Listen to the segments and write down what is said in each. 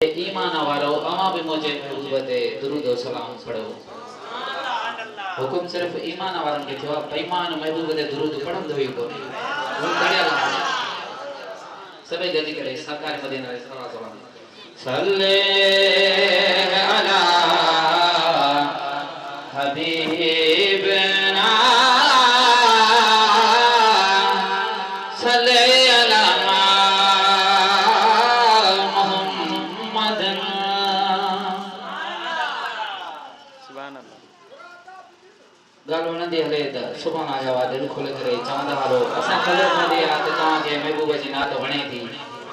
ईमान वारो अमा भी मुझे महबूब ते दुरूद और सलाम पढ़ो। हुकुम सिर्फ ईमान वारन के थियो बेईमान महबूब ते दुरूद पढ़ंदो ही कोनी। वो बढ़िया लॻंदो। सभई जल्दी करे सरकार मदीना अलैहि सलाम सल्ले अला हबीबना सल्ले अला मुहम्मद। सुभान अल्लाह। गालो नंदी हले त सुभान अल्लाह दिल खोल करे चवंदा हलो असां ख़बर नंदी आ त तव्हां के महबूब जी नात वणे थी।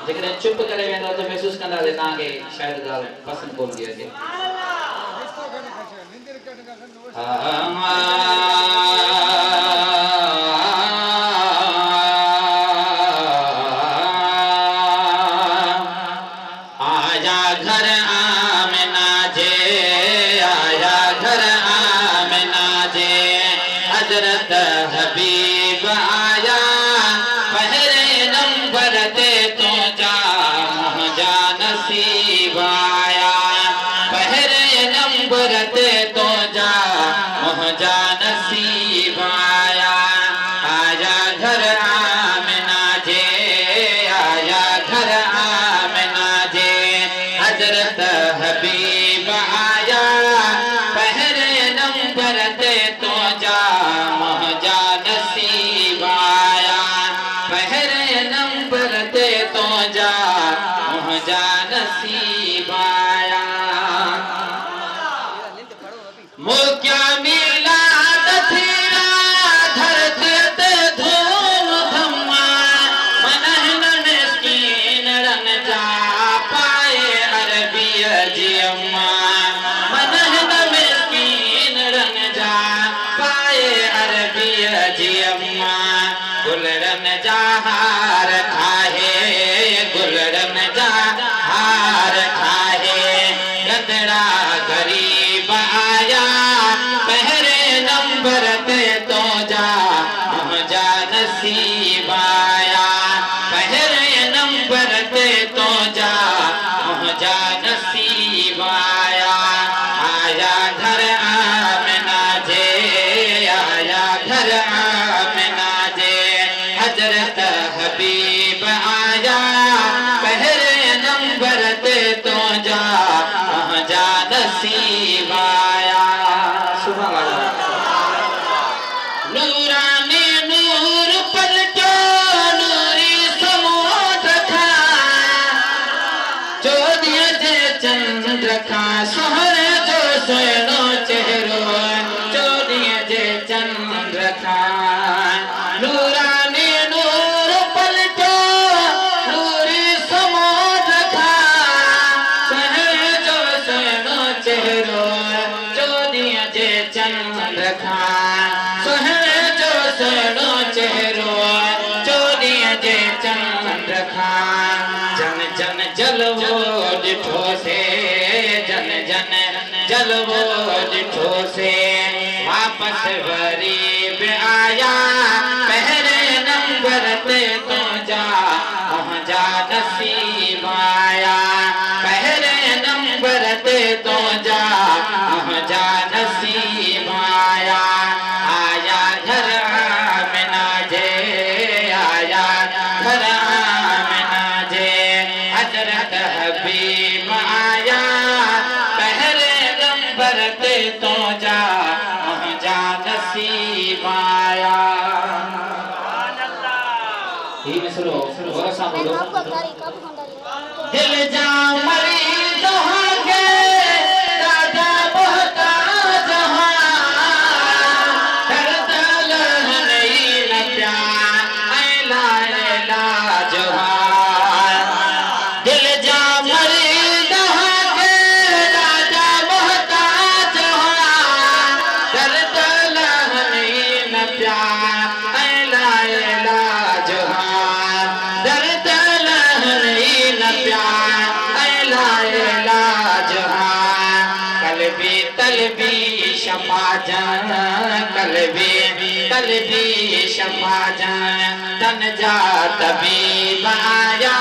जेकॾहिं चुप करे वेंदो त महसूस कंदा त तव्हां के शायद ॻाल्हि पसंद कोन थी अचे। आजा घर आमना जे आया घर आमना जे हजरत हबीब आया पहले नंबर ते तो जा मुझा नसीब आया पहले नंबर ते तो जा मुझा नसीब आया। आया घर आमना जे आया घर आमना जे हजरत हबीब आया पहले नंबर ते तो जा मुझा नसीब आया पहले नंबर ते तो जा मुझा नसीब आया। मुक्या मिलाद थिया धरती ते धूम धम्मा मनहन मिस्कीन रन जा पाए अरबी जी अम्मा मनहन मिस्कीन रन जा पाए अरबी जी अम्मा। गुलरन जा हार खाए गुलरन जा हार खाए गदड़ा गरीब आया पहले नंबर पे तो जा मुझा नसीब आया पहले नंबर पे तो जा मुझा नसीब आया। आया घर आमना जे आया घर आमना जे हजरत हबीब आया पहले नंबर पे तो जा मुझा नसीब आया। सुभान अल्लाह। नूरानी नूर पलटो नूरी समोट खा चोदिया जे चंद्र खा सोहर जो सोनो चेहरो चोदिया जे चंद्र खा नूरानी नूर पलटो नूरी समोट खा सोहर जो सोनो चेहरो चोदिया जे चंद्र खा सोहर जो सोनो चेहरो चोदिया जे चंद्र खा। जन जन जलवो डिठो से जन जन जलवो डिठो से वापस गरीब आया पहले नंबर ते तो जा मुझा नसीब आया पहले नंबर ते तो जा मुझा नसीब आया। आया घर आमना जे आया घर आमना जे हजरत हबीब आया पहले नंबर ते तो जा मुझा नसीब आया। ही मिसरो भरोसा बोलो दिल जा मरीज होंगे दादा मोहताज दर्द लहन न प्यार ऐला इलाज दिल जा मरीज होंगे दादा मोहताज दर्द लहन न प्यार ऐला इलाज दर्द लहन न प्यार ऐला इलाज कलबी तलबी शफा जान कलबी तलबी शफा जान तन जा तबीब आया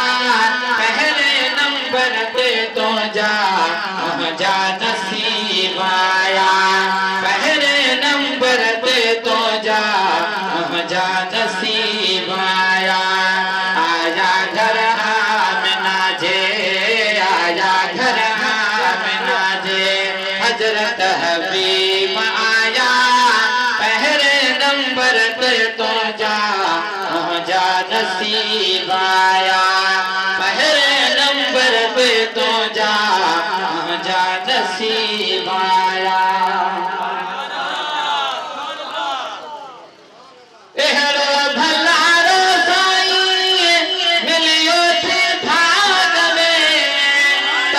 पहले नंबर पे तो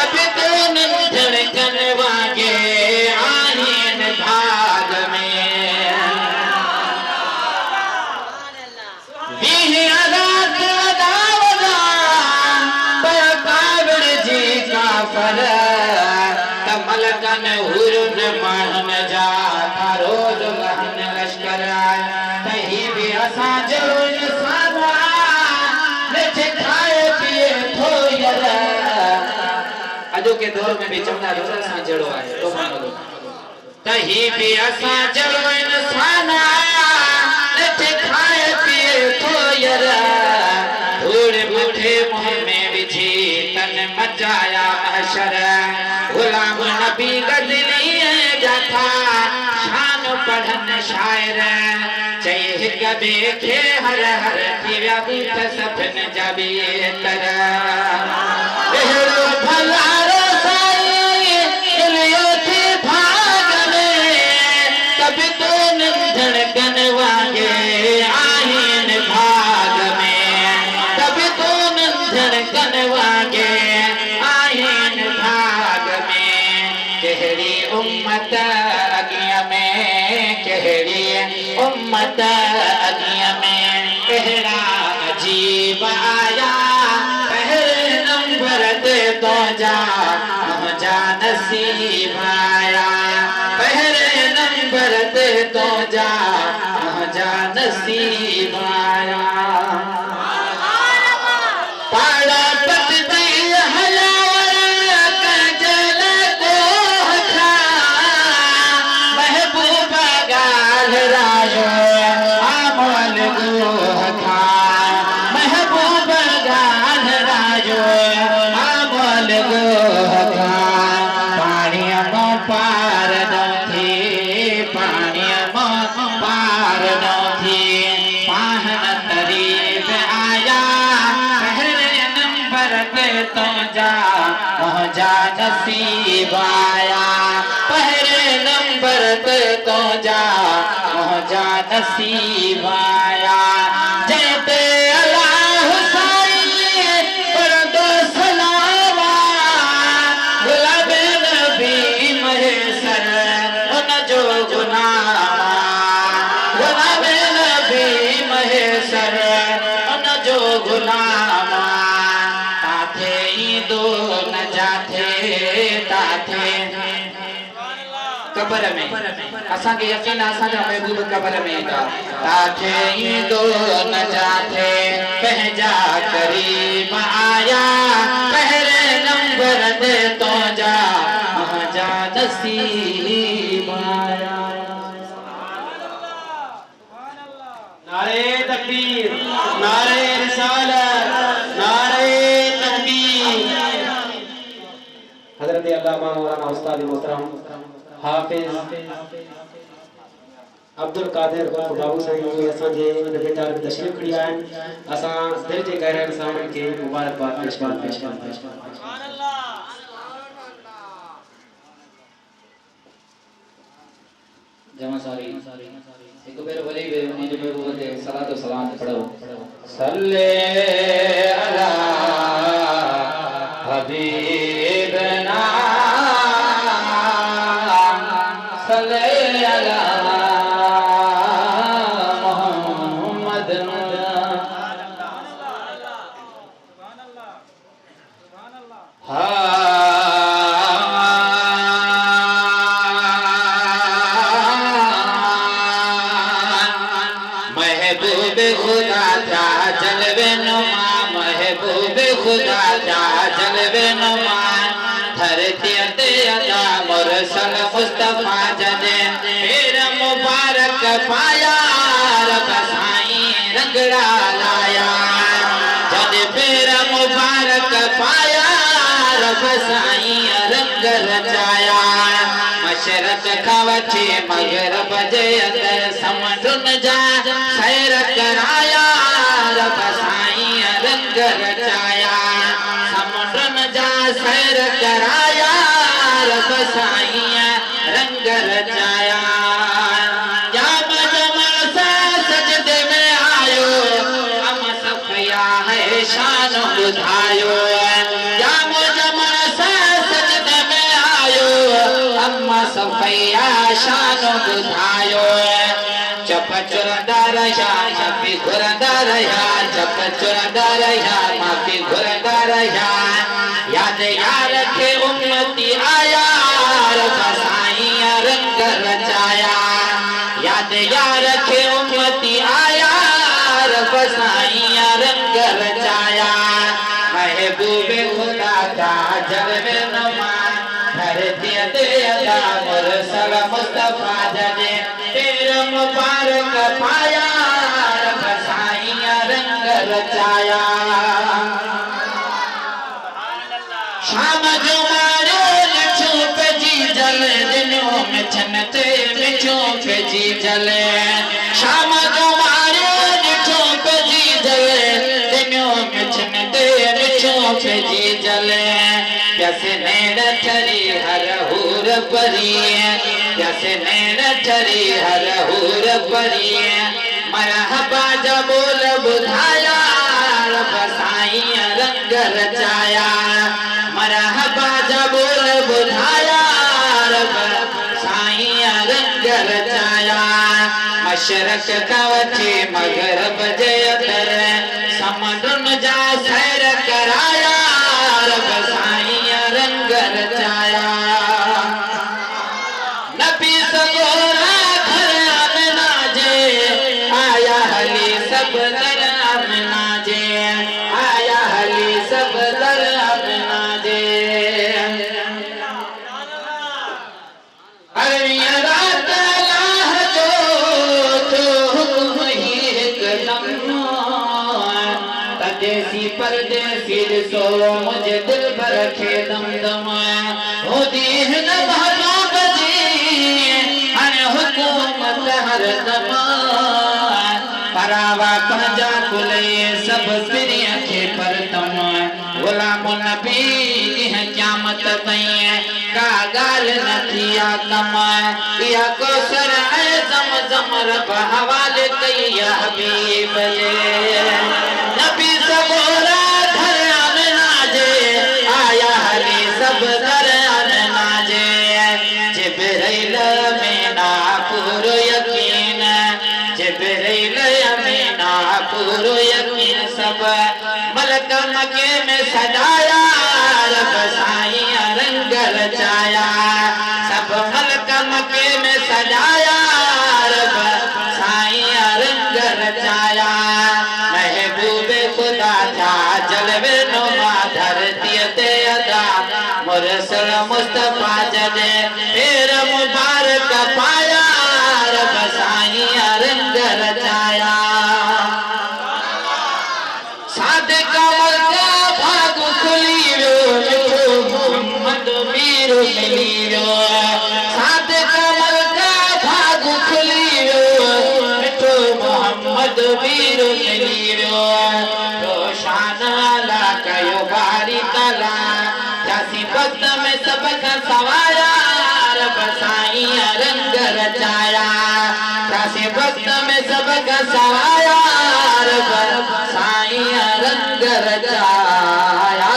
कभी तो धड़कन वागे आहिन भाग में वीह रात दावदा कावड़ जी का फर मलकन हुरन मानन जा रोज गहन लश्कर तही भी असा जरूर सादा लेचे खाए पिए थोयर अजो के दौर में भी चमड़ा रोज सांजड़ो आए तो मानो तही भी असा जरूर सादा लेचे खाए पिए थोयर धूड़ मुठे मुंह में बिछी तन मचाया महशर गुलाम नबी गजली जाथा शान पढ़न शायर चई कबे खे हर हर थिया बीठ सपन जबी तर एहरो भला रसाई इलियो थी भाग में कभी तो धड़कन वागे आहिन भाग में कभी तो धड़कन वागे आहिन भाग में कहरी उम्मत अगिया में कहरी उम्मत अगिया में कहरा अजीब आया पहले नंबर दे तो जा नसीब आया पहले नंबर दे तो जा नसीब आया पाड़ा पट दी हलावल कजल को खा महबूबा गाल राजो आमल को खा महबूबा गाल राजो आमल को खा पानी मो पार नथी पानी मो पार नथी पाहन तरीब आया तो जा नसीब आया पहले नंबर पे तो जा नसीब आया जयते अल्लाह हुसैन पर दो सलावा गुलाब नबी महेसर उन जो गुनामा गुलाब नबी महेसर उन जो गुनामा दो न जाते ताते कबर में असा के यकीन असा जो महबूब कबर में था ताते दो न जाते पहजा करीब आया पहले नंबर दे तो जा नसीब आया नारे तकबीर नारे रिसालत नारे हज़रत अल्लामा मौलाना उस्ताद मोहतरम हाफिज अब्दुल कादिर बाबू साईं असा जे बेटा तशरीफ खड़ी आन असा दिल के गहराई सां के मुबारकबाद पेश सुभान अल्लाह जमा सारी एक बेर वली बे मुझे महबूब दे सलात व सलाम पढ़ो सल्ले अला हबीबना सल्ले अला मोहम्मद महबूब खुदा था जलवे नुमा महबूब खुदा था जलवे नुमा धरती ते अदा मुरसल मुस्तफा जदे फिर मुबारक पाया रब साईं रंगड़ा लाया जदे फिर मुबारक पाया रब साईं रंग रचाया मशरक खवचे मगरब जे अंदर समझुन जा सैर कराया रब साईं रंग रचाया समझुन जा सैर कराया रब साईं रंग रचाया या मजमल सा सजदे में आयो हम सफिया है शान बुधायो या मजमल सा सफैया शान बुधायो चप चुरंदा रहा माफी घुरंदा रहा चप चुरंदा रहा माफी घुरंदा रहा याद यार के उम्मती आया बसाइया रंग रचाया याद यार के उम्मती आया बसाइया रंग रचाया महबूबे खुदा का जलवे नुमा धरती दे अदा मुरसल मुस्तफा जने तेरे मुबारक पाया बसाइया रंग रचाया शाम जो मारो छुप जी जल दिनों में छनते छुप जी जले शाम जो मारो छुप जी जले दिनों में छनते छुप जी जले प्यासे नैन ठरी हर हूर परी प्यासे नैन ठरी हर हूर परी मरहबा जबोल बुधाया बसाइया रंग रचाया मरहबा जबोल बुधाया साइया रंग रचाया मशरक कवचे मगरब जयतर समुद्र जा सैर कराया साइया रंग रचाया नबी सगोरा घर आमना जे आया हली सब दर आमना जे आया हली सब दर आमना जे अरे रात अल्लाह जो तो हुक्म ही एकदम तदेसी परदेसी सो मुझे दिल भर के दम दम होती है न महबूब जी अरे हुकूमत हर दम परावा पंजा कुले सब प्रिय के परतम गुलाम नबी है क़यामत तई का गाल न थिया कम या कोसर है ज़मज़म रब हवाले कई या हबीब ले नबी सबोरा घर आमना जे आया हली सब दर आमना जे जिब्रील अमीना पूरो यकीन जिब्रील अमीना पूरो यकीन सब मलक मके में सजाया रब साइया रंग रचाया सब मलक मके में सजाया रब साइया रंग रचाया महबूबे खुदा था जलवे नुमा धरती ते अदा मुरसल मुस्तफा जने फिर मुबारक पाया रब साइया रंग रचाया सादे कमल का भाग खुलियो मिठो मोहम्मद वीर मिलियो सादे कमल का भाग खुलियो मिठो मोहम्मद वीर मिलियो रोशान अला कयो बारी तला जासी बस्त में सबका सवाया रब साइया रंग रचाया जासी बस्त में सबका सवाया रब साइया रंग रचाया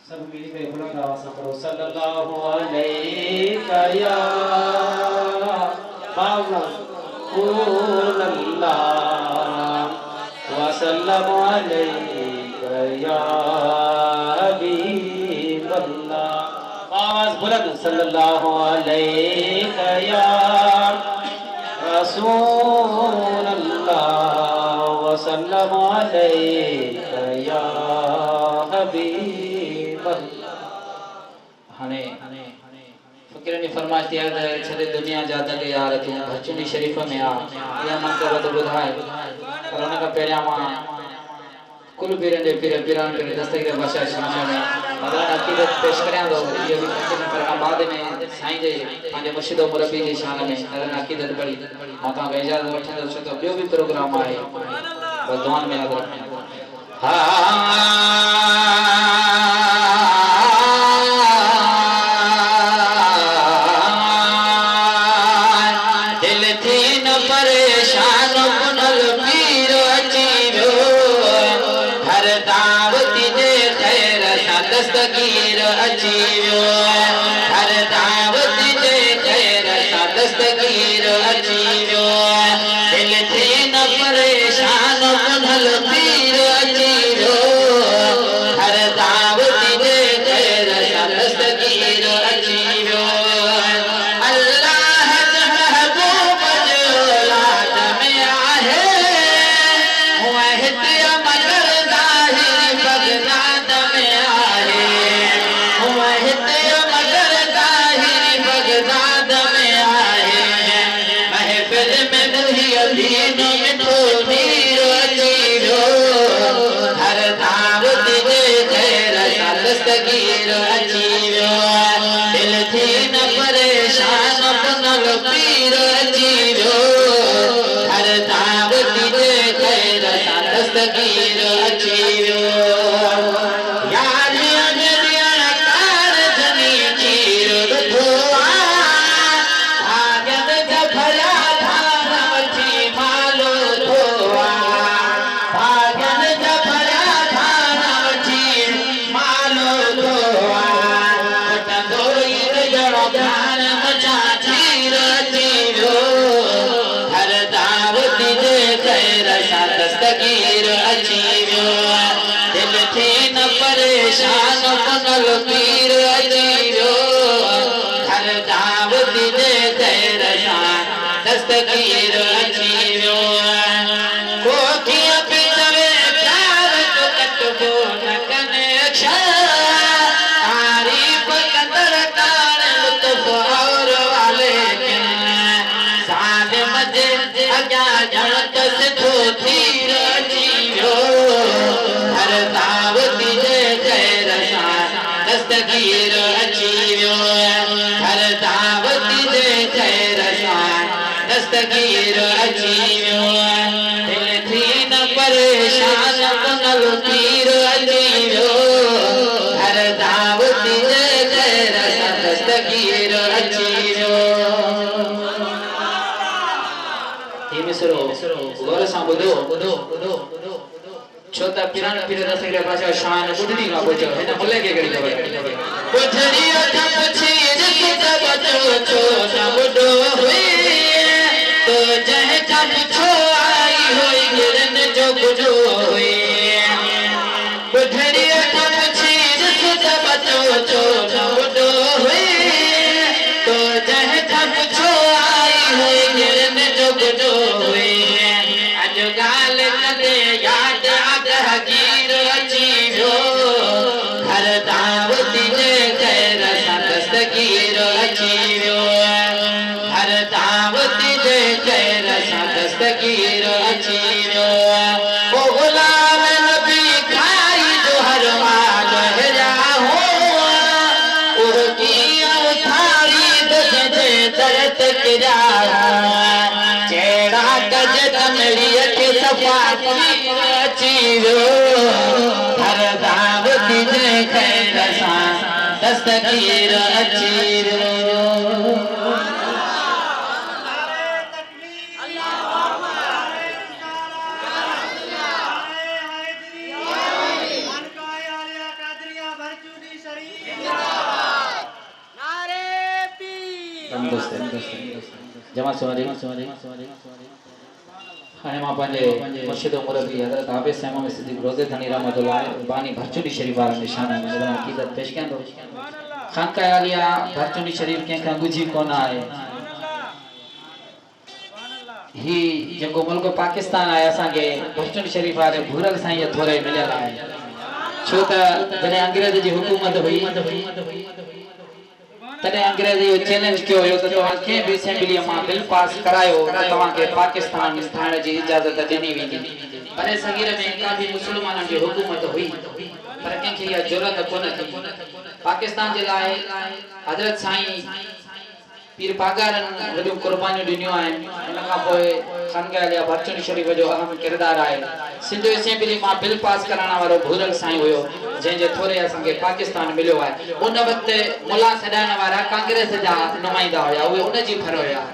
सब मिलकर बुलंद आवाज से करो सल्लल्लाहु अलैहि या अल्लाह व सल्लम अलैका या हबीब अल्लाह आवाज बुलंद सल्लल्लाहु अलैका या रसूल अल्लाह व सल्लम अलैका या हबीब हने फकीर ने फरमाइश दिया है छरे दुनिया जाता के यार तू भचुनी शरीफ में आ या मंकबत बुधाए पर उनका पेरिया मा कुल बीरंदे पीरान पे दस्तक के भाषा शामिल में मदन अकीदत पेश करया दो ये भी फकीर ने फरमा बाद में साईं जे पांजे मुर्शिद मुरब्बी जी शान में मदन अकीदत पढ़ी माता इजाजत वठंदो छो तो बियो भी प्रोग्राम आहे भगवान में याद रखना दिल थी न परेशान पुनल पीर अची वियो हर दावती जे ख़ैर सां दस्तगीर अची वियो हर दावती जे ख़ैर सां दस्तगीर अची वियो दिल थी न परेशान पुनल पीर अची वियो हर दावती जे ख़ैर सां दस्तगीर अची वियो अल्लाह जे महबूब जो औलाद में आहे हुआ हिते मगर ज़ाहिर बगदाद में आहे हुआ हिते मगर ज़ाहिर बगदाद में आहे महफिल में मुही दीन मिठो मीर अची वियो हर दावत जे ख़ैर सां दस्तगीर अची वियो दिल थी न परेशान पुनल पीर अची वियो हर दावत जे ख़ैर सां दस्तगीर अची वियो यारी अजरियण कारजनी चीर रुधो भागन जा भरिया धान वठी मालो धोआ भागन जा भरिया धान वठी मालो धोआ पुटंदो ईद जड़ो धान मचा चीर अची वियो हर दावत जे ख़ैर सां दस्तगीर अची वियो दिल थी न परेशान पुनल पीर अची वियो हर दावत जे ख़ैर सां दस्तगीर अची वियो कोठीअ पे चवे प्यार जो कटबो न कनेक्शन तारीफ़ कंदड़ कान लुत्फ़ और वाले ज़ालिम जे अॻियां ॼण त सिधो तीर अची वियो हर दावत जे ख़ैर सां दस्तगीर अची वियो हर दावत जे ख़ैर सां दस्तगीर अची वियो दिल थी न परेशान पुनल पीर अची वियो हर दावत जे ख़ैर सां दस्तगीर अची वियो ही मिसरो गौर सां ॿुधो छो त पिराण पीर रसूल पासा शान ॿुधणी खां पोइ चयो हिन मुले खे कहिड़ी ख़बर ॿुधणी अथा पुछी जित बचो छो न ॿुधो हुई तो जंहिं खां पुछो आई हुई गिरन जो ॿुधो हुई ॿुधणी अथा पुछी जित बचो छो न ॿुधो हुई तो जंहिं खां पुछो आई हुई गिरन जो ॿुधो हुई अॼु ॻाल्हि कंदे यादि हकीर अची वियो हर दावत जे ख़ैर सां दस्तगीर अची वियो हर दावत जे ख़ैर सां दस्तगीर अची वियो ओ गुलाम नबी खाई जो हर माल हेरा हो उहो कीअं उथारी जे दर ते किरिया जहिड़ा कज कमड़ीअ खे सफ़ा तीर अची वियो हर दावत जे ख़ैर सां दस्तगीर अची वियो जमा सवारी हाणे मां पंहिंजे मुर्शिद मुरब्बी हज़रत हाफ़िज़ साहिब में सिद्दीक़ रोज़े धनी रहमतुल्लाह बानी भरचुनी शरीफ वारनि निशान में नज़र अक़ीदत पेश कयां थो खानकाह आलिया भरचुनी शरीफ कंहिंखां ॻुझी कोन आहे ही जेको मुल्क पाकिस्तान आहे असांखे भरचुनी शरीफ वारे घुरल साईं थोरे मिलियल आहे छो त जॾहिं अंग्रेज़ जी हुकूमत हुई तॾहिं अंग्रेज़ इहो चैलेंज कयो हुयो त तव्हां कंहिं बि असेंबलीअ मां बिल पास करायो त तव्हांखे पाकिस्तान ठाहिण जी इजाज़त ॾिनी वेंदी पर सगीर में काफ़ी मुस्लमाननि जी हुकूमत हुई पर कंहिंखे इहा ज़रूरत कोन थी पाकिस्तान जे लाइ हज़रत साईं पीर पागारन वॾियूं कुर्बानियूं ॾिनियूं आहिनि इन खां पोइ खनगाल या बचन शरीफ जो अहम किरदार आहे सिंध असेंबली मां बिल पास कराइण वारो भूरल साईं हुयो जंहिंजे थोरे असांखे पाकिस्तान मिलियो आहे उन वक़्तु मुला सॾाइण वारा कांग्रेस जा नुमाइंदा हुया उहे उन जी भर हुया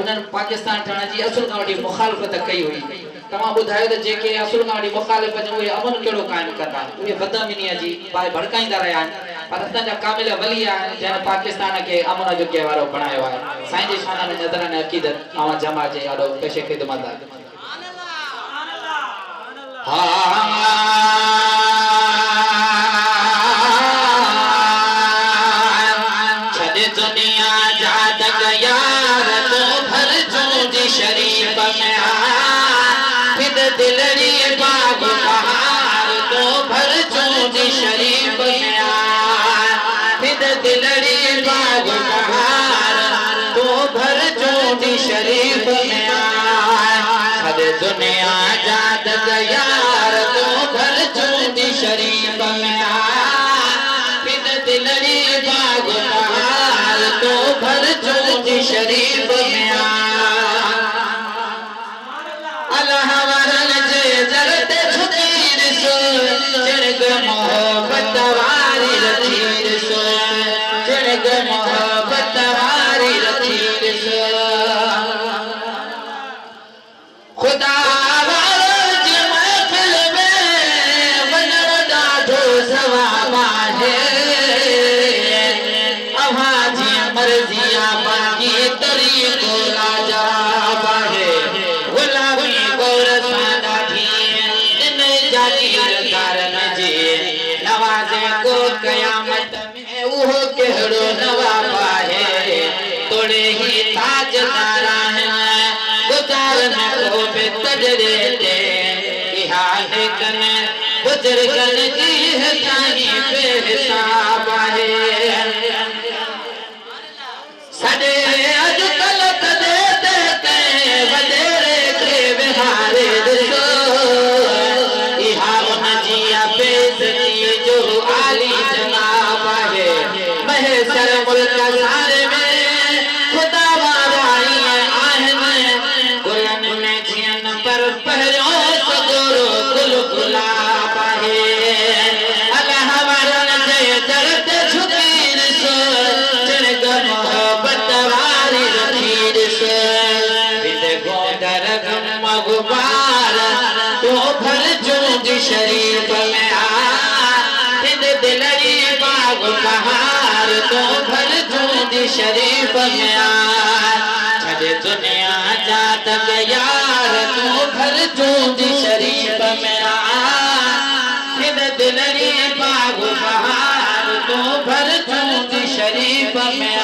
उन्हनि पाकिस्तान ठहण जी असुल खां वॾी मुखालफ़त कई हुई तव्हां ॿुधायो त जेके असुल खां वॾी मुखालिफ़त उहे अमन कहिड़ो क़ाइमु कंदा उहे बदअमीनीअ जी भड़काईंदा रहिया आहिनि पर असांजा कामिल वली आहिनि जंहिं पाकिस्तान खे अमन जो वारो बणायो आहे साईं जे शान में नज़र ने अक़ीदत ऐं जमा जे ॾाढो पेशे ख़िदमत आहे छॾे दुनिया जा दग यार तो भर जूं शरीफ में फिद दिलड़ी बाग बहार तो भर जूं शरीफ में फिद दिलड़ी बाग बहार तो भर जूं शरीफ में छॾे दुनिया जा दग यार तो भर जूं शरीफ में फिद दिलड़ी बाग बहार तो भर जूं शरीफ में अल्लाह वारन जे जरते झुकीर सो जरग मोहब्बत वारी रखीर सो जरग मोहब्बत वारी रखीर सो खुदा वारो जी महफिल में वनो ॾाढो सवाब आहे अव्हां जी मर्ज़िया बाक़ी तरीक़ो लाजवाब आहे कयामत में वो केड़ो नवाब है तोड़े ही ताजदार हैं गुजारन को बेतजरे दे इहाने कन बुजुर्गन की है ताही बेहिसाब है सदे अजकल तदे देते वडेरे के बिहारे दसो इहा उन जिया बेइज्जती जो आली जनाब है महसर मुल्क सारे में खुदा वाराई आहन गुलन में जियन पर पहरो सगोरो गुल गुलाब है अल्लाह वारन जे दर्द झुकीर सो जरग मोहब्बत वारी रखीर सो बिद गोदर गम गुबार तो भर जूं शरीफ में दिलड़ी बाग बहार तो भर जूं शरीफ में छॾे दुनिया जा दग यार तो भर जूं शरीफ में दिलड़ी बाग बहार तो भर जूं शरीफ में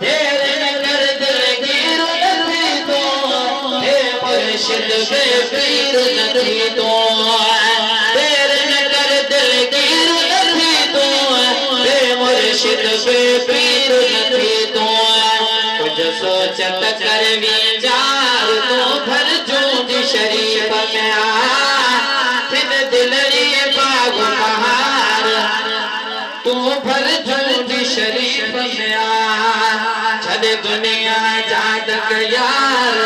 देर न कर दिल गिर नथी तो हे मुर्शिद बेपीर नथी तो बेपीर नथी तो कुछ सोचत कर विचार तो भर जूं शरीफ में फिर दिलड़ी बाग बहार तू भर जूं शरीफ में छॾे दुनिया जा दग यार